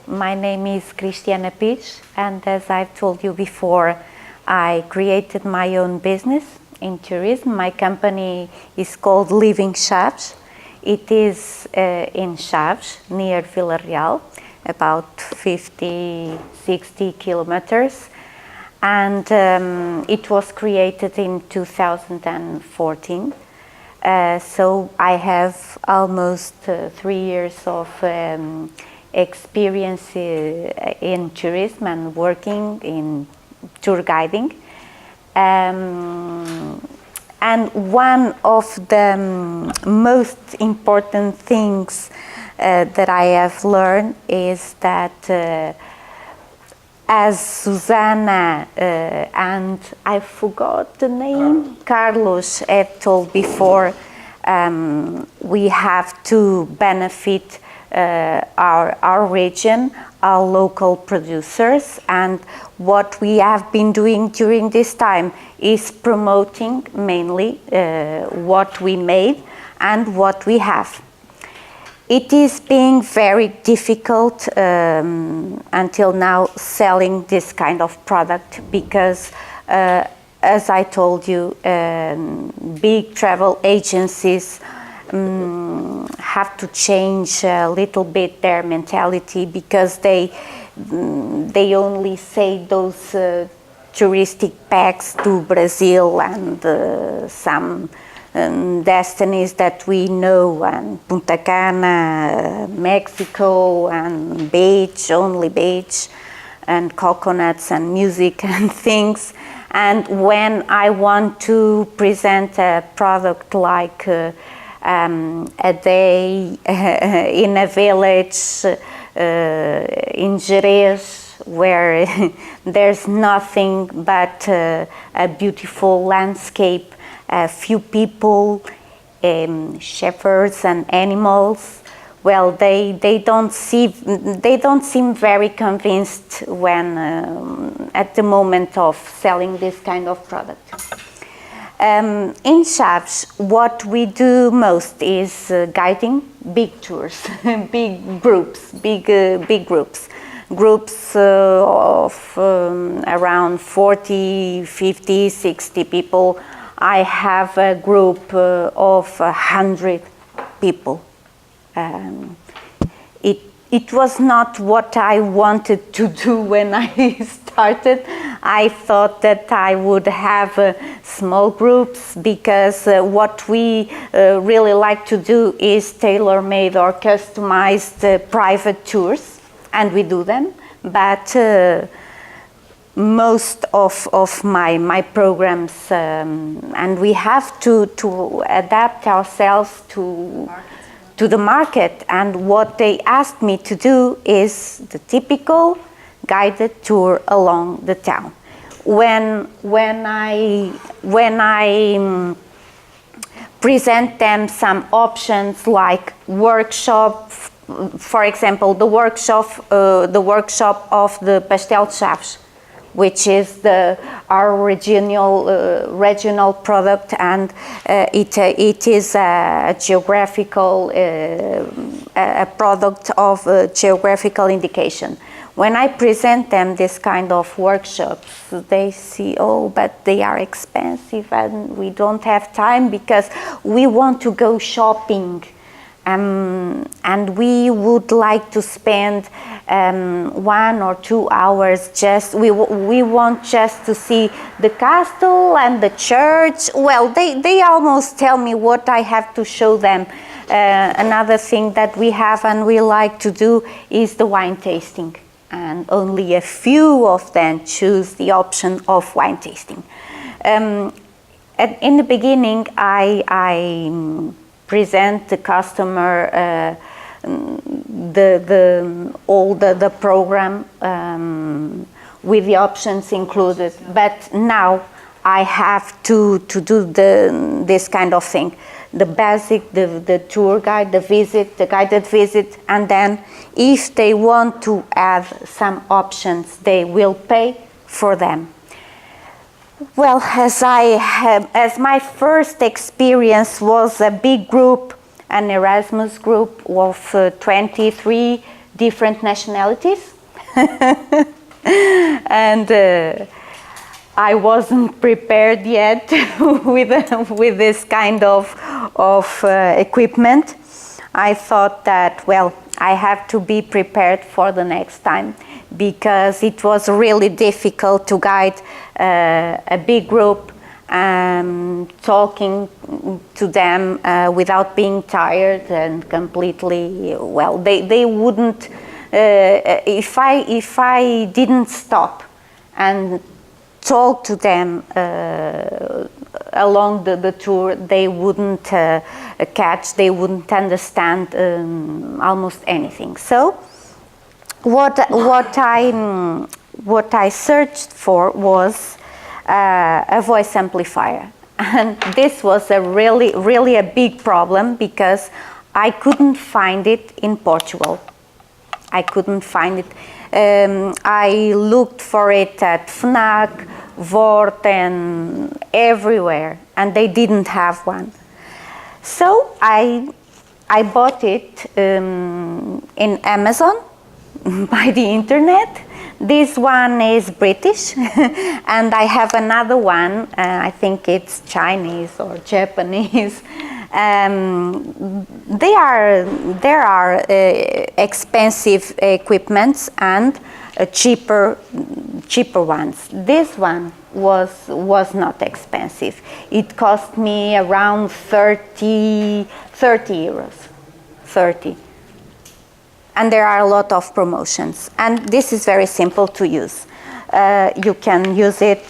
My name is Cristina Pires, and as I've told you before, I created my own business in tourism. My company is called Living Chaves. It is in Chaves, near Vila Real, about 50-60 kilometers. And it was created in 2014. So I have almost 3 years of experience in tourism and working in tour guiding. And one of the most important things that I have learned is that as Susana and I forgot the name, Carlos have told before, we have to benefit our region, our local producers, and what we have been doing during this time is promoting mainly what we made and what we have. It is being very difficult until now selling this kind of product because, as I told you, big travel agencies have to change a little bit their mentality because they only say those touristic packs to Brazil and some destinies that we know, and Punta Cana, Mexico, and beach, only beach, and coconuts and music and things. And when I want to present a product like a day in a village in Jerez, where there's nothing but a beautiful landscape, a few people, shepherds and animals. Well, they don't seem very convinced when at the moment of selling this kind of product. In Chaves, what we do most is guiding big tours, big groups, groups of around 40, 50, 60 people. I have a group of 100 people. It was not what I wanted to do when I started. I thought that I would have small groups because what we really like to do is tailor-made or customized private tours, and we do them. But most of my programs, and we have to adapt ourselves to the market, and what they asked me to do is the typical guided tour along the town. When I present them some options like workshop, for example, the workshop of the Pastel de Chaves, which is our regional product, and it is a geographical a product of geographical indication. When I present them this kind of workshops, they see, oh, but they are expensive and we don't have time because we want to go shopping. And we would like to spend 1 or 2 hours we want just to see the castle and the church. Well, they almost tell me what I have to show them. Another thing that we have and we like to do is the wine tasting, and only a few of them choose the option of wine tasting. In the beginning, I present the customer the program with the options included, but now I have to do this kind of thing. The basic, the tour guide, the guided visit, and then if they want to add some options, they will pay for them. Well, as my first experience was a big group, an Erasmus group of 23 different nationalities. And I wasn't prepared yet with this kind of equipment. I thought that, well, I have to be prepared for the next time, because it was really difficult to guide a big group, talking to them without being tired and completely, well, they wouldn't, if I didn't stop and talk to them along the tour, they wouldn't catch, they wouldn't understand almost anything. So what I searched for was a voice amplifier, and this was a really a big problem, because I couldn't find it in Portugal. I couldn't find it. I looked for it at FNAC, Vort, and everywhere, and they didn't have one. So I bought it in Amazon by the internet. This one is British, and I have another one, I think it's Chinese or Japanese. There are expensive equipments and cheaper ones. This one was not expensive. It cost me around 30 euros. 30. And there are a lot of promotions. And this is very simple to use. You can use it.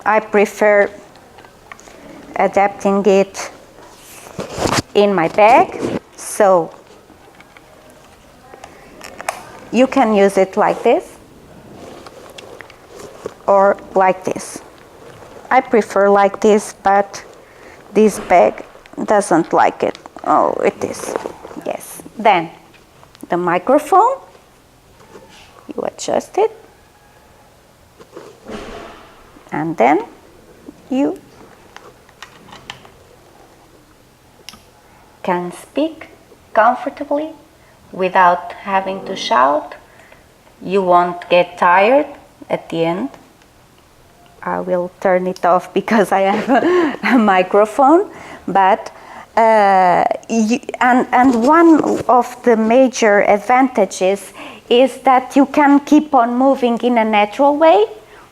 I prefer adapting it in my bag. So you can use it like this or like this. I prefer like this, but this bag doesn't like it. Oh, it is. Yes. Then the microphone, you adjust it, and then you can speak comfortably without having to shout. You won't get tired at the end. I will turn it off because I have a microphone, but and one of the major advantages is that you can keep on moving in a natural way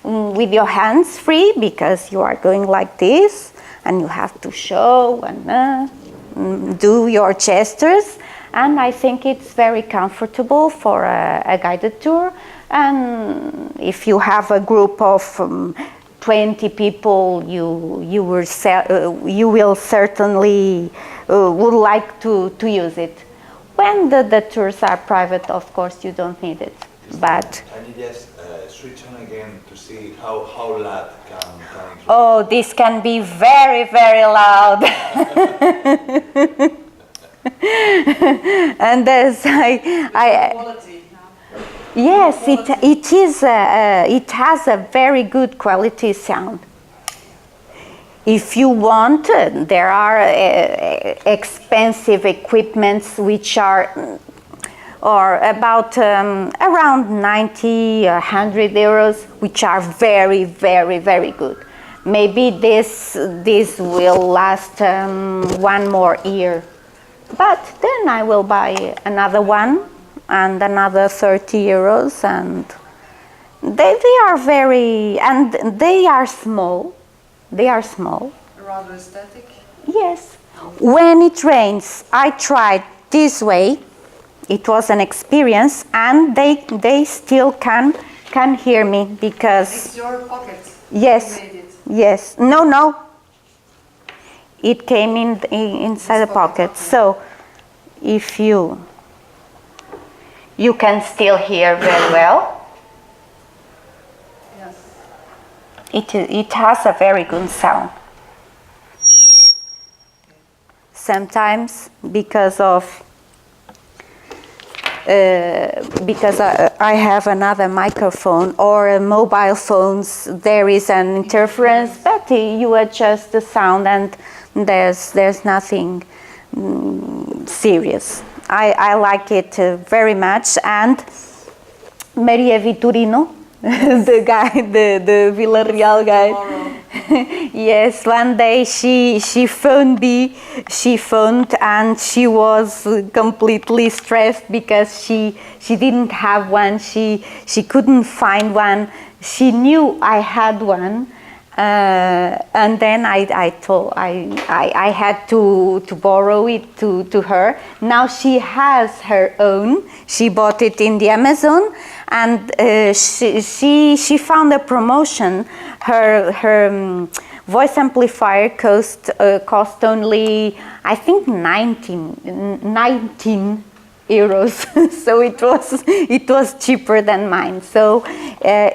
with your hands free, because you are going like this and you have to show and do your gestures. And I think it's very comfortable for a guided tour. And if you have a group of 20 people, you will certainly would like to use it. When the tours are private, of course, you don't need it. But can you just switch on again to see how loud can it? Oh, this can be very, very loud. And as yes, it is. It has a very good quality sound. If you want, there are expensive equipments which are about around 90 or 100 euros, which are very, very, very good. Maybe this will last 1 more year. But then I will buy another one and another 30 euros, and they are very, and they are small. They are small. Rather aesthetic? Yes. When it rains, I tried this way. It was an experience, and they still can hear me, because It's your pocket. yes, You made it. yes. No. It came inside the pocket. Okay. So if you can still hear very well. Yes. It has a very good sound. Sometimes because I have another microphone or mobile phones, there is an interference, but you adjust the sound and there's nothing serious. I like it very much. And Maria Vitorino, the guy, the Villarreal guy. Yes, one day she phoned me. She phoned and she was completely stressed because she didn't have one. She couldn't find one. She knew I had one. And then I had to borrow it to her. Now she has her own. She bought it in the Amazon, and she found a promotion. Her voice amplifier cost only, I think, 19 euros. So it was cheaper than mine. So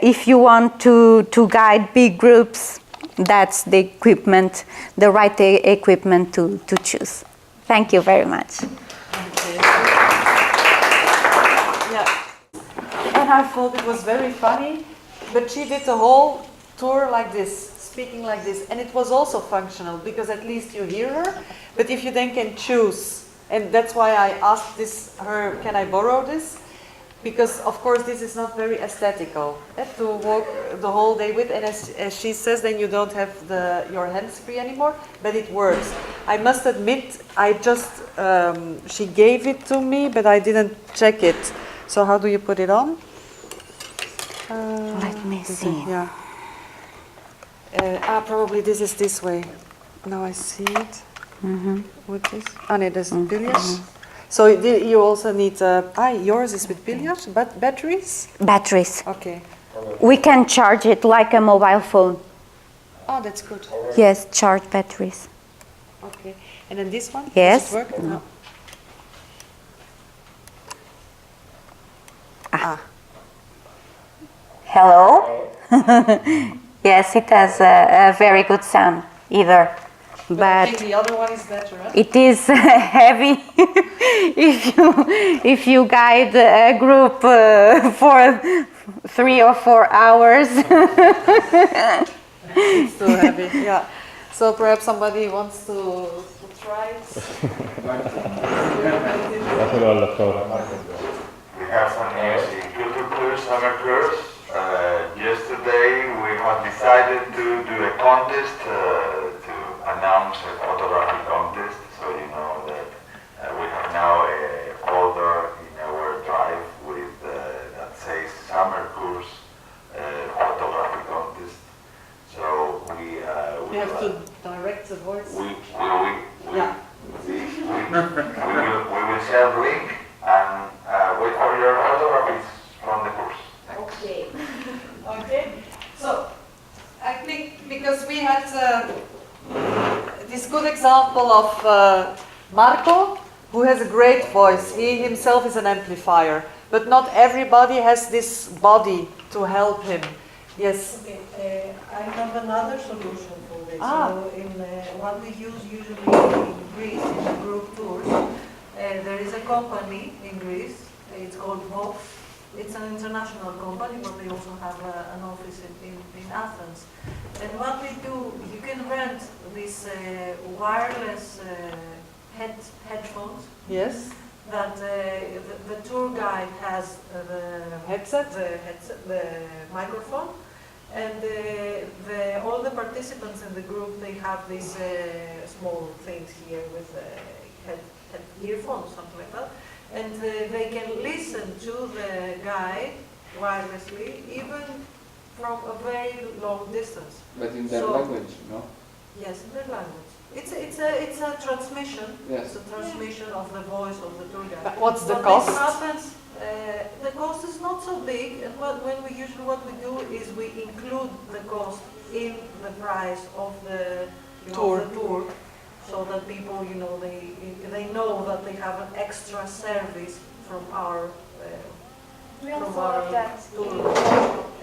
if you want to guide big groups, that's the equipment, the right equipment to choose. Thank you very much. Okay. Yeah, and I thought it was very funny, but she did a whole tour like this, speaking like this, and it was also functional because at least you hear her. But if you then can choose, and that's why I asked her, can I borrow this? Because of course this is not very aesthetical to walk the whole day with, and as she says, then you don't have your hands free anymore, but it works. I must admit, she gave it to me, but I didn't check it. So how do you put it on? Let me see. Yeah. Probably this is this way. Now I see it. With this. No, this is billiards. So you also need. Yours is with billiards, but batteries. Batteries. Okay. We can charge it like a mobile phone. Oh, that's good. Yes, charge batteries. Okay. And then this one. Yes. Does it work? No. Hello. Yes, it has a very good sound either. I But think the other one is better. Huh? it is heavy if you guide a group for 3 or 4 hours. It's too heavy. Yeah. So perhaps somebody wants to try it. We have some news in culture tours, summer tours. Yesterday we have decided to do a contest to announce a photography contest. So you know that we have now a folder in our drive with that says summer course photography contest. So we have to direct the voice. we Yeah. will share the link and wait for your photographies from the course. Okay. Okay. So I think because we had this good example of Marco, who has a great voice. He himself is an amplifier, but not everybody has this body to help him. Yes. Okay, I have another solution for this. Ah. So in what we use usually in Greece in the group tours, there is a company in Greece. It's called Joukes. It's an international company, but they also have an office in Athens. And what we do, you can rent these wireless headphones Yes. that the tour guide has the Headset? the microphone, and all the participants in the group, they have these small things here with head earphones, something like that, and they can listen to the guide wirelessly, even from a very long distance. But in their So- language, no? Yes, in their language. It's a transmission. Yes. It's a transmission of the voice of the tour guide. What's the But cost? This happens. The cost is not so big, and what we do is we include the cost in the price of the Tour. tour, so that people they know that they have an extra service from our tour.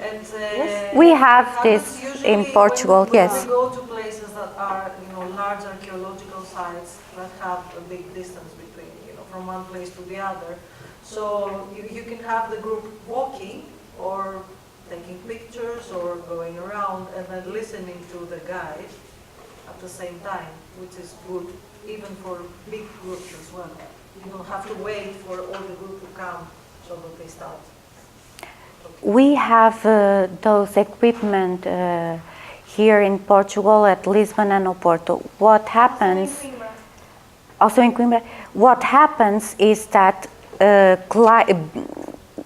And We have happens this usually in Portugal, when yes. we go to places that are large archaeological sites that have a big distance between from one place to the other. So you can have the group walking or taking pictures or going around and then listening to the guide at the same time, which is good even for big groups as well. you don't have to wait for all the group to come so that they start. We have those equipment here in Portugal at Lisbon and Oporto. What happens? Also in Coimbra. What happens is that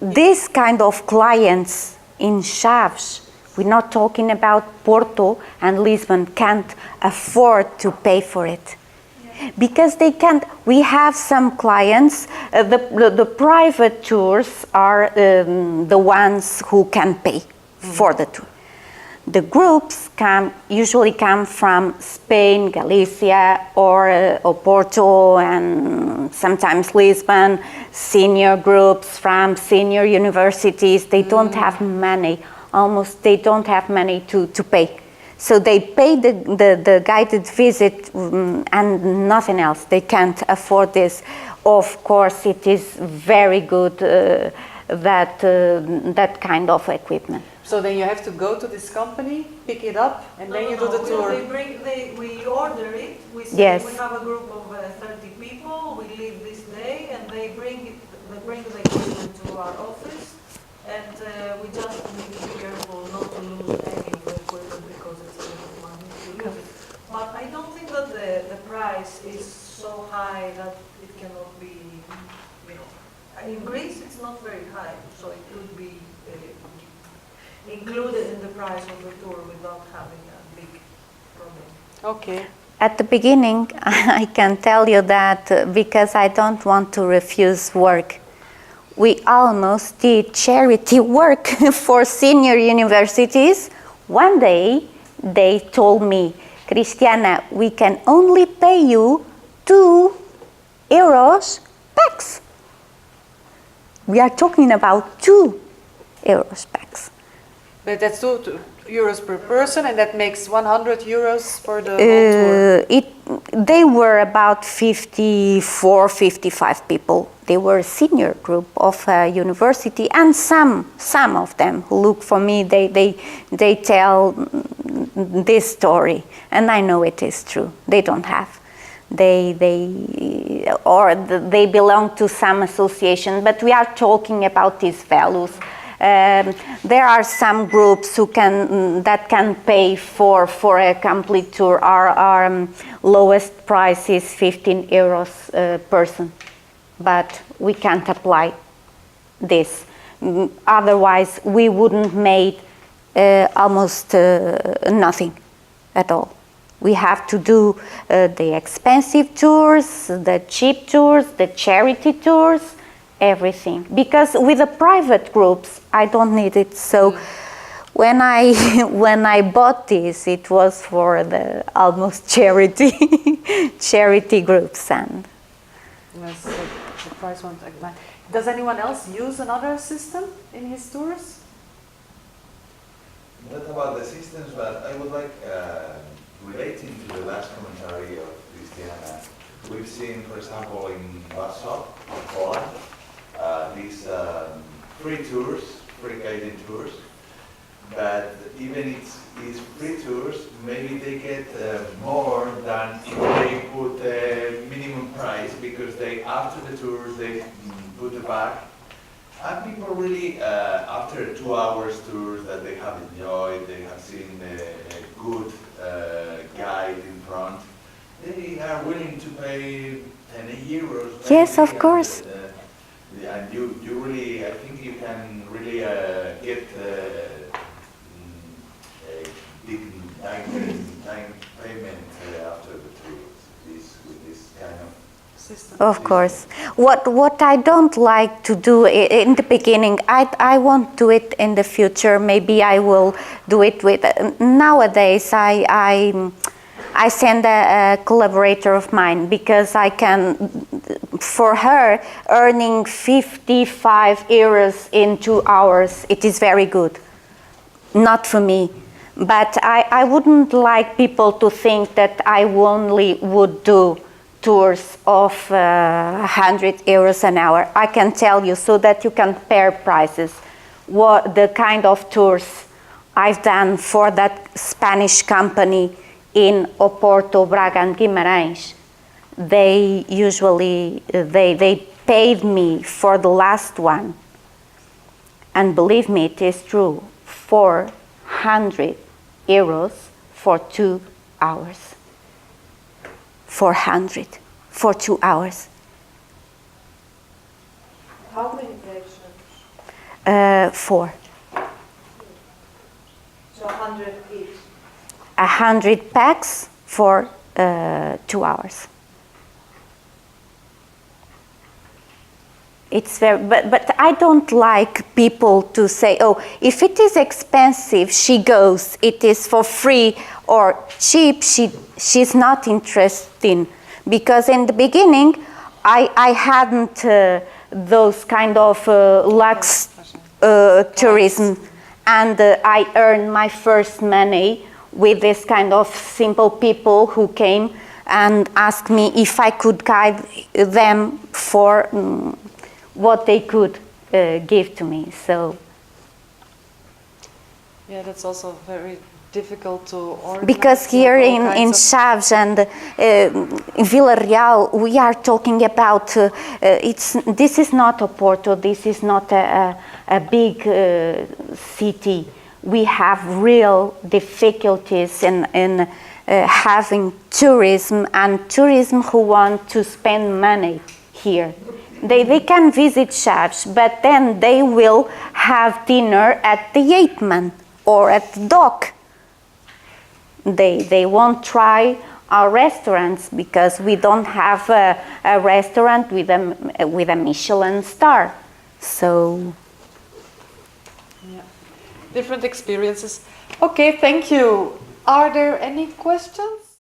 this kind of clients in Chaves, we're not talking about Porto and Lisbon, can't afford to pay for it. Because they can't. We have some clients, the private tours are the ones who can pay for the tour. The groups usually come from Spain, Galicia, or Oporto, and sometimes Lisbon, senior groups from senior universities. They don't have money, they don't have money to pay. So they pay the guided visit and nothing else. They can't afford this. Of course, it is very good that kind of equipment. So then you have to go to this company, pick it up, and then you do the tour. We order it. We say Yes. we have a group of 30 people. We leave this day, and they bring the equipment to our office, and we just need to be careful not to lose any of the equipment because it's a lot of money to lose it. But I don't think that the price is so high that it cannot be, in Greece it's not very high, so it could be included in the price of the tour without having a big problem. Okay. At the beginning, I can tell you that because I don't want to refuse work, we almost did charity work for senior universities. One day, they told me, Cristiana, we can only pay you €2 pax. We are talking about €2 pax. But that's €2 per person, and that makes €100 for the whole tour. They were about 54, 55 people. They were a senior group of a university, and some of them who look for me, they tell this story, and I know it is true. They don't have. They belong to some association, but we are talking about these values. There are some groups that can pay for a complete tour. Our lowest price is €15 per person, but we can't apply this. Otherwise, we wouldn't made almost nothing at all. We have to do the expensive tours, the cheap tours, the charity tours, everything. Because with the private groups, I don't need it. So when I bought this, it was for the almost charity groups. And Yes, the price won't. Does anyone else use another system in his tours? Not about the systems, but I would like, relating to the last commentary of Cristiana, we've seen, for example, in Warsaw, in Poland, these free tours, free guided tours, but even these free tours, maybe they get more than if they put a minimum price, because after the tours they put it back. And people really, after 2 hours tours that they have enjoyed, they have seen a good guide in front, they are willing to pay €10. yes, of course. And you really, I think you can really get a big time payment after the tour with this kind of System. Of course. What I don't like to do in the beginning, I won't do it in the future. Maybe I will do it with. Nowadays, I send a collaborator of mine, because I can, for her, earning €55 in 2 hours. It is very good. Not for me. But I wouldn't like people to think that I only would do tours of €100 an hour. I can tell you, so that you can compare prices, what the kind of tours I've done for that Spanish company in Oporto, Braga and Guimarães. they usually they paid me for the last one, and believe me, it is true, 400 euros for 2 hours. 400 for 2 hours. How many fractions? 4. So 100 each. 100 packs for 2 hours. It's very, but I don't like people to say, oh, if it is expensive, she goes, it is for free or cheap, she's not interested in. Because in the beginning, I hadn't those kind of lux tourism, and I earned my first money with this kind of simple people who came and asked me if I could guide them for what they could give to me. So Yeah, that's also very difficult to organize. because here in Chaves and in Villarreal, we are talking about this is not a Porto, this is not a big city. We have real difficulties in having tourism, and tourism who want to spend money here. They can visit Chaves, but then they will have dinner at the Yateman or at the dock. They won't try our restaurants because we don't have a restaurant with a Michelin star. So Yeah. Different experiences. Okay, thank you. Are there any questions?